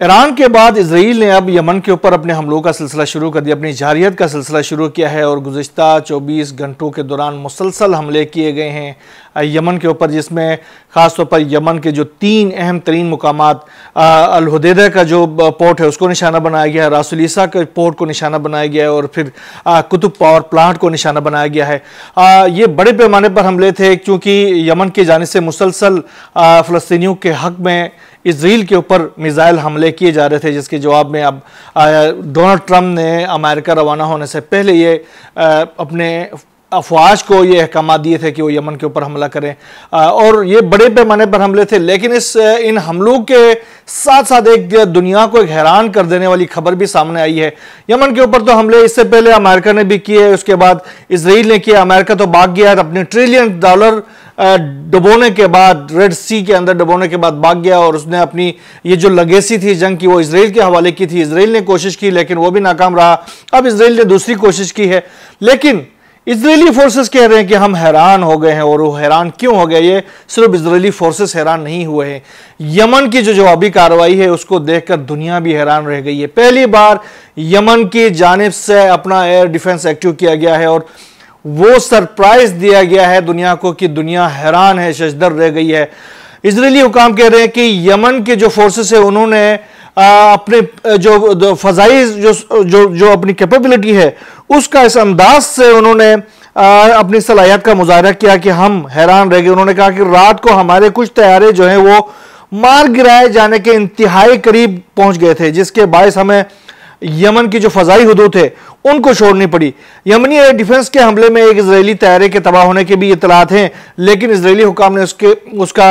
Iran के बाद Israel ने अब यमन के ऊपर अपने हमलों का सिलसिला शुरू कर दिया, अपनी जारहियत का सिलसिला शुरू किया है और गुज़िश्ता 24 घंटों के दौरान मुसलसल हमले किए गए हैं यमन के ऊपर, जिसमें ख़ासतौर पर यमन के जो 3 अहम तरीन मुकामात अल हुदैदा का जो पोर्ट है उसको निशाना बनाया गया है, रासुल ईसा के पोर्ट को निशाना बनाया गया है और फिर कुतुब पावर प्लांट को निशाना बनाया गया है। ये बड़े पैमाने पर हमले थे क्योंकि यमन की जानिब से मुसलसल फ़लस्तीनियों के हक़ में इजराइल के ऊपर मिसाइल हमले किए जा रहे थे, जिसके जवाब में अब डोनाल्ड ट्रंप ने अमेरिका रवाना होने से पहले ये अपने अफवाज को ये अहकाम दिए थे कि वो यमन के ऊपर हमला करें और ये बड़े पैमाने पर हमले थे। लेकिन इन हमलों के साथ साथ एक दुनिया को एक हैरान कर देने वाली खबर भी सामने आई है। यमन के ऊपर तो हमले इससे पहले अमेरिका ने भी किए, उसके बाद इजराइल ने किया। अमेरिका तो भाग गया, अपने $1 ट्रिलियन डुबोने के बाद, रेड सी के अंदर डुबोने के बाद भाग गया और उसने अपनी ये जो लगेसी थी जंग की वो इजराइल के हवाले की थी। इजराइल ने कोशिश की लेकिन वो भी नाकाम रहा। अब इजराइल ने दूसरी कोशिश की है, लेकिन इजरायली फोर्सेस कह रहे हैं कि हम हैरान हो गए हैं। और वो हैरान क्यों हो गए? ये सिर्फ इजरायली फोर्सेस हैरान नहीं हुए हैं, यमन की जो जवाबी कार्रवाई है उसको देखकर दुनिया भी हैरान रह गई है। पहली बार यमन की जानिब से अपना एयर डिफेंस एक्टिव किया गया है और वो सरप्राइज दिया गया है दुनिया को कि दुनिया हैरान है, शशदर रह गई है। इजरायली हुकाम कह रहे हैं कि यमन के जो फोर्सेस है उन्होंने अपने जो फजाई जो अपनी कैपेबिलिटी है उसका इस अंदाज से उन्होंने अपनी सलाहियत का मुजाहरा किया कि हम हैरान रह गए। उन्होंने कहा कि रात को हमारे कुछ तैयारे जो हैं वो मार गिराए जाने के इंतहाई करीब पहुंच गए थे, जिसके बायस हमें यमन की जो फजाई हुदूद है उनको छोड़नी पड़ी। यमनी एयर डिफेंस के हमले में एक इजरायली तैयारे के तबाह होने के भी इतलात हैं, लेकिन इजरायली हुकाम ने उसका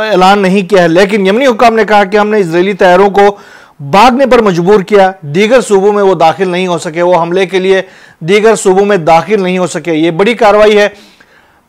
ऐलान नहीं किया है। लेकिन यमनी हुकाम ने कहा कि हमने इजरायली तैयारों को भागने पर मजबूर किया, दीगर सूबों में वो दाखिल नहीं हो सके, वो हमले के लिए दीगर सूबों में दाखिल नहीं हो सके। ये बड़ी कार्रवाई है।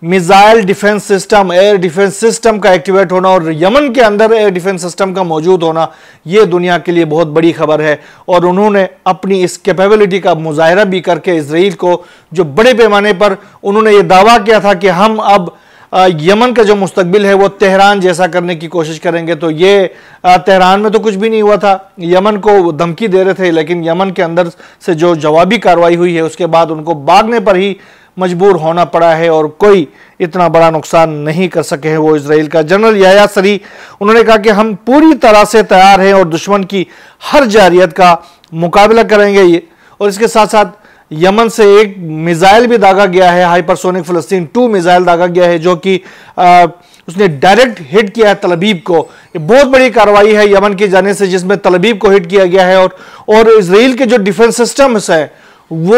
Missile defence system, air defence system का एक्टिवेट होना और यमन के अंदर एयर डिफेंस सिस्टम का मौजूद होना, यह दुनिया के लिए बहुत बड़ी खबर है। और उन्होंने अपनी इस कैपेबिलिटी का मुजाहरा भी करके इजराइल को, जो बड़े पैमाने पर उन्होंने ये दावा किया था कि हम अब यमन का जो मुस्तकबिल है वो तेहरान जैसा करने की कोशिश करेंगे, तो ये तेहरान में तो कुछ भी नहीं हुआ था। यमन को धमकी दे रहे थे, लेकिन यमन के अंदर से जो जवाबी कार्रवाई हुई है उसके बाद उनको भागने पर ही मजबूर होना पड़ा है और कोई इतना बड़ा नुकसान नहीं कर सके हैं वो इजराइल का। जनरल याह्या सरी उन्होंने कहा कि हम पूरी तरह से तैयार हैं और दुश्मन की हर जारहियत का मुकाबला करेंगे। और इसके साथ साथ यमन से एक मिसाइल भी दागा गया है, हाइपरसोनिक फ़लस्तीन 2 मिसाइल दागा गया है, जो कि उसने डायरेक्ट हिट किया है तल अबीब को। ये बहुत बड़ी कार्रवाई है यमन की जाने से, जिसमें तल अबीब को हिट किया गया है और इजराइल के जो डिफेंस सिस्टम्स है वो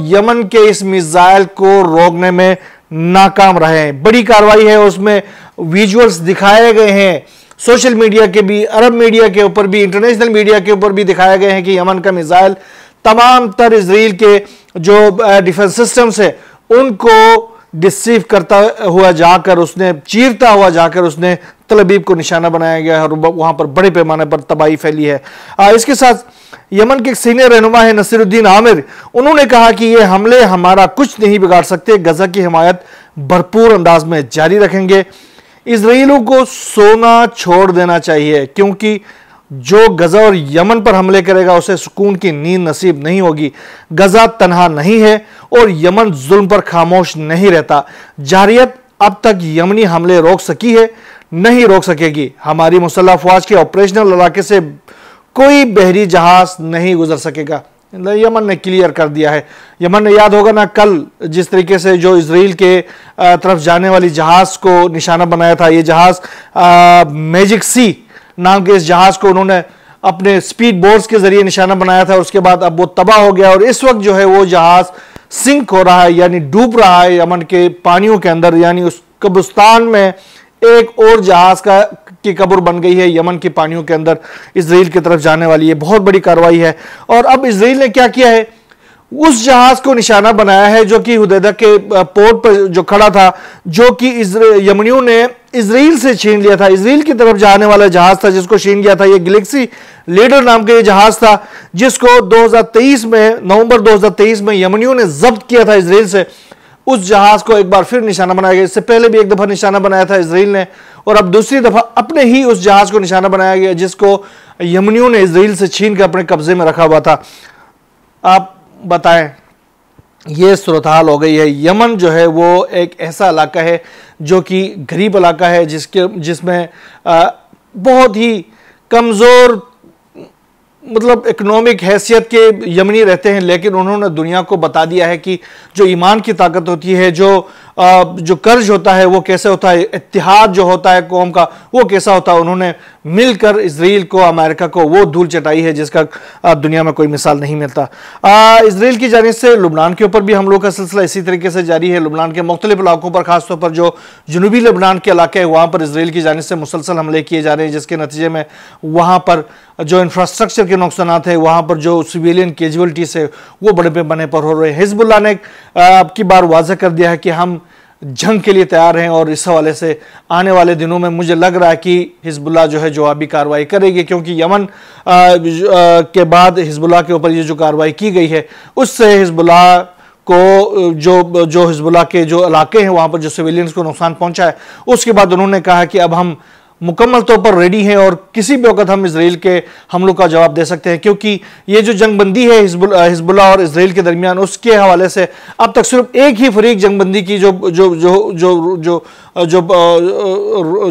यमन के इस मिसाइल को रोकने में नाकाम रहे हैं। बड़ी कार्रवाई है, उसमें विजुअल्स दिखाए गए हैं, सोशल मीडिया के भी, अरब मीडिया के ऊपर भी, इंटरनेशनल मीडिया के ऊपर भी दिखाए गए हैं कि यमन का मिसाइल तमाम तर इजराइल के जो डिफेंस सिस्टम्स है उनको डिसीव करता हुआ जाकर, उसने चीरता हुआ जाकर उसने तल अबीब को निशाना बनाया गया है और वहां पर बड़े पैमाने पर तबाही फैली है। इसके साथ यमन के एक सीनियर रहनुमा है नसीरुद्दीन आमिर, उन्होंने कहा कि ये हमले हमारा कुछ नहीं बिगाड़ सकते, गजा की हिमायत भरपूर अंदाज में जारी रखेंगे। इजराइलियों को सोना छोड़ देना चाहिए, क्योंकि जो गजा और यमन पर हमले करेगा उसे सुकून की नींद नसीब नहीं होगी। गजा तनहा नहीं है और यमन जुल्म पर खामोश नहीं रहता। जारहियत अब तक यमनी हमले रोक सकी है, नहीं रोक सकेगी। हमारी मुसल्लह अफवाज के ऑपरेशनल इलाके से कोई बहरी जहाज नहीं गुजर सकेगा। यमन ने क्लियर कर दिया है। यमन ने, याद होगा ना, कल जिस तरीके से जो इजराइल के तरफ जाने वाली जहाज को निशाना बनाया था, ये जहाज मैजिक सी नाम के इस जहाज को उन्होंने अपने स्पीड बोट्स के जरिए निशाना बनाया था। उसके बाद अब वो तबाह हो गया और इस वक्त जो है वो जहाज सिंक हो रहा है, यानी डूब रहा है यमन के पानियों के अंदर। यानी उस कब्रिस्तान में एक और जहाज की कब्र बन गई है यमन के पानियों के अंदर, इजराइल की तरफ जाने वाली है। बहुत बड़ी कार्रवाई है। और अब इजराइल ने क्या किया है, उस जहाज को निशाना बनाया है जो कि हुदैदा के पोर्ट पर जो खड़ा था, जो कि यमनियों ने इजराइल से छीन लिया था। इजराइल की तरफ जाने वाला जहाज था जिसको छीन गया था। ये गैलेक्सी लीडर नाम का ये जहाज था, जिसको 2023 में, नवंबर 2023 में यमनियों ने जब्त किया था इजराइल से। उस जहाज को एक बार फिर निशाना बनाया गया। इससे पहले भी एक दफा निशाना बनाया था इजराइल ने और अब दूसरी दफा अपने ही उस जहाज को निशाना बनाया गया जिसको यमनियों ने इजराइल से छीन कर अपने कब्जे में रखा हुआ था। आप बताएं, ये सूरत हाल हो गई है। यमन जो है वो एक ऐसा इलाका है जो कि गरीब इलाका है, जिसमें बहुत ही कमज़ोर मतलब इकोनॉमिक हैसियत के यमनी रहते हैं, लेकिन उन्होंने दुनिया को बता दिया है कि जो ईमान की ताकत होती है, जो कर्ज होता है वो कैसे होता है, इत्तिहाद जो होता है कौम का वो कैसा होता है। उन्होंने मिलकर इजराइल को, अमेरिका को वो धूल चटाई है जिसका दुनिया में कोई मिसाल नहीं मिलता। इजराइल की जानिब से लुबनान के ऊपर भी हमलों का सिलसिला इसी तरीके से जारी है। लुबनान के मुख्तलिफ इलाकों पर, खासतौर पर जो जनूबी लुबनान के इलाके हैं वहाँ पर इजराइल की जानिब से मुसलसल हमले किए जा रहे हैं, जिसके नतीजे में वहाँ पर जो इंफ्रास्ट्रक्चर के नुकसानात है, वहाँ पर जो सिविलियन कैजुअलिटीज है वो बड़े पैमाने पर हो रहे हैं। हिजबुल्लाह ने अब की बार वाज़ह कर दिया है कि हम जंग के लिए तैयार हैं, और इस हवाले से आने वाले दिनों में मुझे लग रहा है कि हिजबुल्लाह जो है जवाबी कार्रवाई करेगी, क्योंकि यमन के बाद हिजबुल्लाह के ऊपर ये जो कार्रवाई की गई है उससे हिजबुल्लाह को जो हिजबुल्लाह के जो इलाके हैं वहाँ पर जो सिविलियंस को नुकसान पहुँचा है, उसके बाद उन्होंने कहा कि अब हम मुकम्मल तौर पर रेडी हैं और किसी भी वक्त हम इजराइल के हमलों का जवाब दे सकते हैं, क्योंकि ये जो जंगबंदी है हिजबुल्लाह और इजराइल के दरमियान, उसके हवाले से अब तक सिर्फ एक ही फरीक जंगबंदी की जो जो जो जो जो जो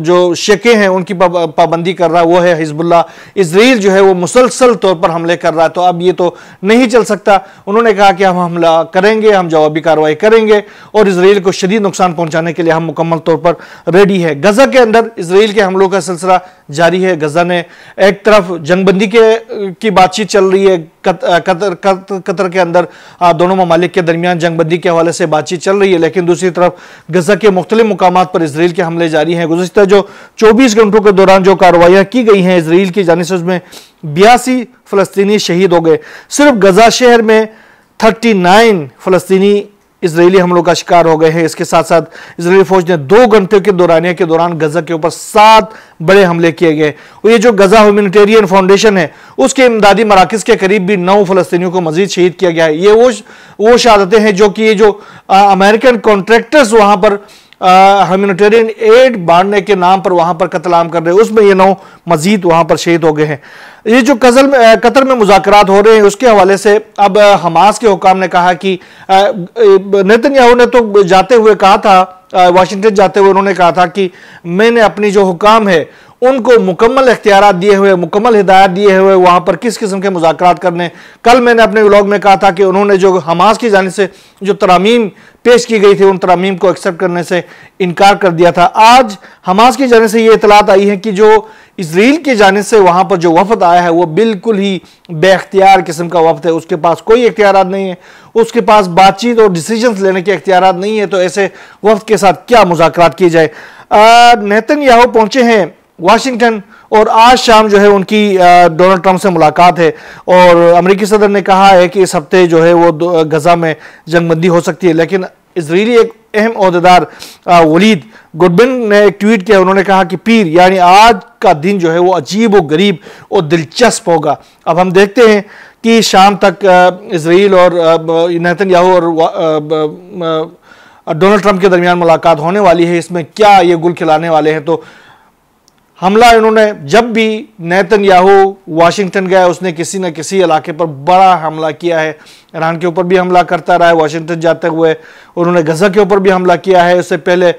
जो शेखे हैं उनकी पाबंदी कर रहा है, वो है हिजबुल्लाह। इजराइल जो है वो मुसलसल तौर पर हमले कर रहा है, तो अब ये तो नहीं चल सकता। उन्होंने कहा कि हम हमला करेंगे, हम जवाबी कार्रवाई करेंगे और इजराइल को शदीद नुकसान पहुंचाने के लिए हम मुकम्मल तौर पर रेडी है। गजा के अंदर इजराइल के हमलों का सिलसिला जारी है। गजा ने एक तरफ जंगबंदी की बातचीत चल रही है, कतर के अंदर दोनों ममालिक के दरमियान जंगबंदी के हवाले से बातचीत चल रही है, लेकिन दूसरी तरफ गजा के मुख्तलिफ मुकामात पर इजराइल के हमले जारी हैं। गुज़िश्ता जो 24 घंटों के दौरान जो कार्रवाइयाँ की गई हैं इजराइल की जानिब से, उसमें 82 फ़लस्तीनी शहीद हो गए। सिर्फ गजा शहर में 39 फ़लस्तीनी इजरायली हमलों का शिकार हो गए हैं। इसके साथ साथ इजरायली फौज ने 2 घंटे के दौरानिया के दौरान गजा के ऊपर 7 बड़े हमले किए गए। और ये जो गजा ह्यूमैनिटेरियन फाउंडेशन है उसके इमदादी मराकज़ के करीब भी 9 फ़लस्तीनियों को मजीद शहीद किया गया है। ये वो शहादतें हैं जो कि ये जो अमेरिकन कॉन्ट्रैक्टर्स वहाँ पर ह्यूमैनिटेरियन एड बांटने के नाम पर वहां पर कत्लेआम कर रहे हैं, उसमें ये 9 मजीद वहां पर शहीद हो गए हैं। ये जो कतर में मुज़ाकरात हो रहे हैं उसके हवाले से अब हमास के हुकाम ने कहा कि नेतन्याहू ने तो जाते हुए कहा था, वाशिंगटन जाते हुए उन्होंने कहा था कि मैंने अपनी जो हुकाम है उनको मुकम्मल इख्तियारात दिए हुए, मुकम्मल हिदायत दिए हुए वहाँ पर किस किस्म के मुज़ाकरात करने। कल मैंने अपने व्लॉग में कहा था कि उन्होंने जो हमास की जानिब से जो तरामीम पेश की गई थी उन तरामीम को एक्सेप्ट करने से इनकार कर दिया था। आज हमास की जानिब से ये इतलात आई है कि जो इजराइल की जानिब से वहाँ पर जो वफद आया है वो बिल्कुल ही बेख्तियार किस्म का वफद है, उसके पास कोई इख्तियारात नहीं है, उसके पास बातचीत और डिसीजंस लेने के इख्तियारात नहीं है। तो ऐसे वफद के साथ क्या मुज़ाकरात किए जाए। नेतन्याहू पहुँचे हैं वाशिंगटन और आज शाम जो है उनकी डोनाल्ड ट्रंप से मुलाकात है और अमेरिकी सदर ने कहा है कि इस हफ्ते जो है वो गजा में जंगबंदी हो सकती है। लेकिन इजरायली एक अहम ओहदेदार वलीद गुडबिन ने एक ट्वीट किया, उन्होंने कहा कि पीर यानी आज का दिन जो है वो अजीब और गरीब और दिलचस्प होगा। अब हम देखते हैं कि शाम तक इजराइल और नेतन्याहू और डोनाल्ड ट्रंप के दरमियान मुलाकात होने वाली है, इसमें क्या ये गुल खिलाने वाले हैं। तो हमला इन्होंने जब भी नेतन्याहू वाशिंगटन गया उसने किसी न किसी इलाके पर बड़ा हमला किया है। ईरान के ऊपर भी हमला करता रहा है वाशिंगटन जाते हुए, उन्होंने गजा के ऊपर भी हमला किया है, उससे पहले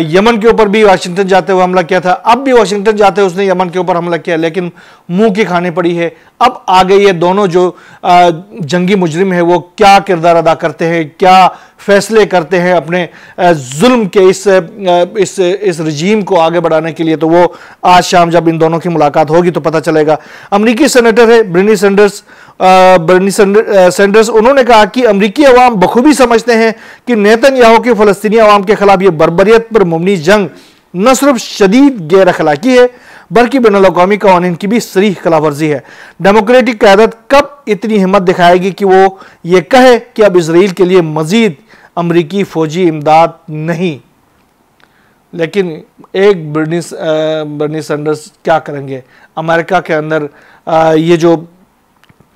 यमन के ऊपर भी वाशिंगटन जाते हुए हमला किया था, अब भी वाशिंगटन जाते हुए उसने यमन के ऊपर हमला किया, लेकिन मुंह की खानी पड़ी है। अब आगे ये दोनों जो जंगी मुजरिम है वो क्या किरदार अदा करते हैं, क्या फैसले करते हैं अपने जुल्म के इस रजीम को आगे बढ़ाने के लिए, तो वो आज शाम जब इन दोनों की मुलाकात होगी तो पता चलेगा। अमेरिकी सेनेटर है बर्नी सैंडर्स, उन्होंने कहा कि अमेरिकी अवाम बखूबी समझते हैं कि नेतन्याहू की फ़लस्तीनी अवाम के खिलाफ यह बर्बरियत पर मबनी जंग न सिर्फ शदीद गैर अखलाकी है बल्कि बैनुल-अक़वामी क़वानीन की भी सरीह खिलाफवर्जी है। डेमोक्रेटिक क़यादत कब इतनी हिम्मत दिखाएगी कि वो ये कहे कि अब इजराइल के लिए मजीद अमरीकी फौजी इमदाद नहीं। लेकिन एक बर्नी सैंडर्स क्या करेंगे। अमेरिका के अंदर ये जो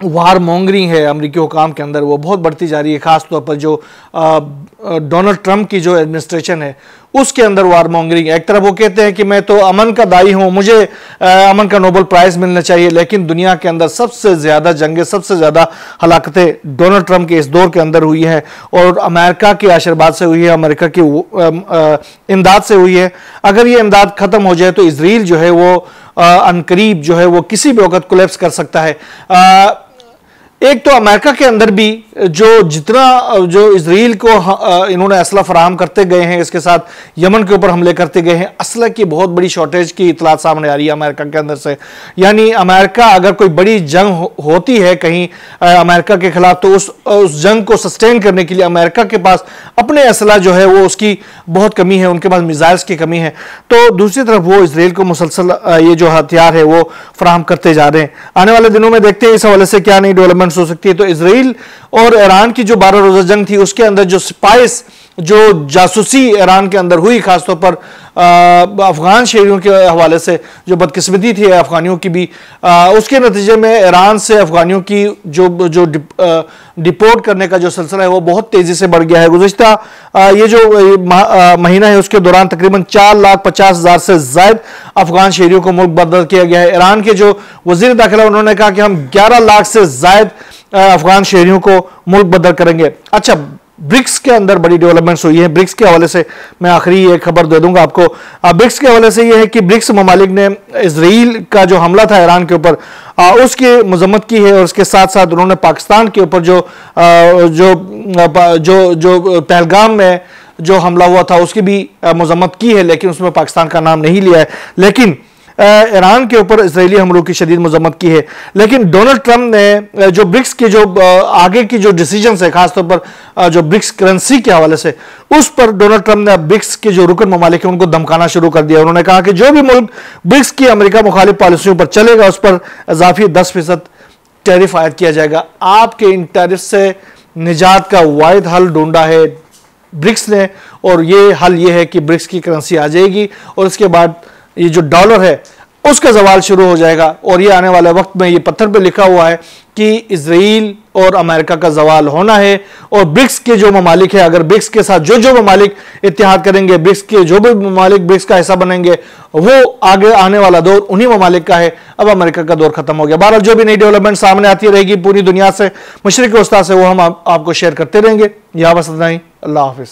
वार मॉन्गरिंग है अमरीकी हुकाम के अंदर वो बहुत बढ़ती जा रही है। ख़ास तौर पर जो डोनाल्ड ट्रंप की जो एडमिनिस्ट्रेशन है उसके अंदर वार मॉन्गरिंग। एक तरफ वो कहते हैं कि मैं तो अमन का दाई हूं, मुझे अमन का नोबेल प्राइज मिलना चाहिए, लेकिन दुनिया के अंदर सबसे ज्यादा जंगें, सबसे ज्यादा हलाकतें डोनाल्ड ट्रंप के इस दौर के अंदर हुई है और अमेरिका के आशीर्वाद से हुई है, अमेरिका की इमदाद से हुई है। अगर ये इमदाद खत्म हो जाए तो इजराइल जो है वो अनकरीब जो है वो किसी भी वक्त कोलैप्स कर सकता है। एक तो अमेरिका के अंदर भी जो जितना जो इजराइल को इन्होंने असला फराहम करते गए हैं, इसके साथ यमन के ऊपर हमले करते गए हैं, असला की बहुत बड़ी शॉर्टेज की इतलात सामने आ रही है अमेरिका के अंदर से। यानी अमेरिका अगर कोई बड़ी जंग होती है कहीं अमेरिका के खिलाफ, तो उस जंग को सस्टेन करने के लिए अमेरिका के पास अपने असला जो है वो उसकी बहुत कमी है, उनके पास मिसाइल्स की कमी है। तो दूसरी तरफ वो इजराइल को मुसलसल ये जो हथियार है वो फराहम करते जा रहे हैं। आने वाले दिनों में देखते हैं इस हवाले से क्या नई डेवलपमेंट हो सकती है। तो इजराइल और ईरान की जो 12 रोजा जंग थी उसके अंदर जो स्पाइस, जो जासूसी ईरान के अंदर हुई, खासतौर पर अफगान शहरियों के हवाले से जो बदकिस्मती थी अफगानियों की भी, उसके नतीजे में ईरान से अफगानियों की जो डिपोर्ट करने का जो सिलसिला है वो बहुत तेजी से बढ़ गया है। गुज़िश्ता ये जो महीना है उसके दौरान तकरीबन 4,50,000 से ज्यादा अफगान शहरियों को मुल्क बदल किया गया है। ईरान के जो वजीर दाखिला उन्होंने कहा कि हम 11 लाख से ज्यादा अफगान शहरियों को मुल्क बदल करेंगे। अच्छा, ब्रिक्स के अंदर बड़ी डेवलपमेंट्स हुई है। ब्रिक्स के हवाले से मैं आखिरी एक खबर दे दूंगा आपको। ब्रिक्स के हवाले से यह है कि ब्रिक्स ममालिक ने इजराइल का जो हमला था ईरान के ऊपर उसकी मजम्मत की है और उसके साथ साथ उन्होंने पाकिस्तान के ऊपर जो पहलगाम में जो हमला हुआ था उसकी भी मजम्मत की है, लेकिन उसमें पाकिस्तान का नाम नहीं लिया है। लेकिन ईरान के ऊपर इजरायली हमलों की शदीद मजम्मत की है। लेकिन डोनाल्ड ट्रंप ने जो ब्रिक्स के जो आगे की जो डिसीजन है, खासतौर पर जो ब्रिक्स करेंसी के हवाले से, उस पर डोनाल्ड ट्रंप ने ब्रिक्स के जो रुकन ममालिक हैं उनको धमकाना शुरू कर दिया। उन्होंने कहा कि जो भी मुल्क ब्रिक्स की अमेरिका मुखालिफ पॉलिसियों पर चलेगा उस पर इजाफी 10% टैरिफ आयद किया जाएगा। आपके इन टैरिफ से निजात का वाहिद हल ढूंढा है ब्रिक्स ने, और ये हल ये है कि ब्रिक्स की करेंसी आ जाएगी और इसके बाद ये जो डॉलर है उसका जवाल शुरू हो जाएगा। और ये आने वाले वक्त में ये पत्थर पे लिखा हुआ है कि इजराइल और अमेरिका का जवाल होना है। और ब्रिक्स के जो ममालिक है, अगर ब्रिक्स के साथ जो ममालिक इत्तेहाद करेंगे, ब्रिक्स के जो भी ममालिक ब्रिक्स का हिस्सा बनेंगे, वो आगे आने वाला दौर उन्हीं ममालिक का है। अब अमेरिका का दौर खत्म हो गया। बहरहाल जो भी नई डेवलपमेंट सामने आती रहेगी पूरी दुनिया से, मशरिक वस्ता से, वो हम आपको शेयर करते रहेंगे। यहाँ बस इतना ही। अल्लाह हाफिज।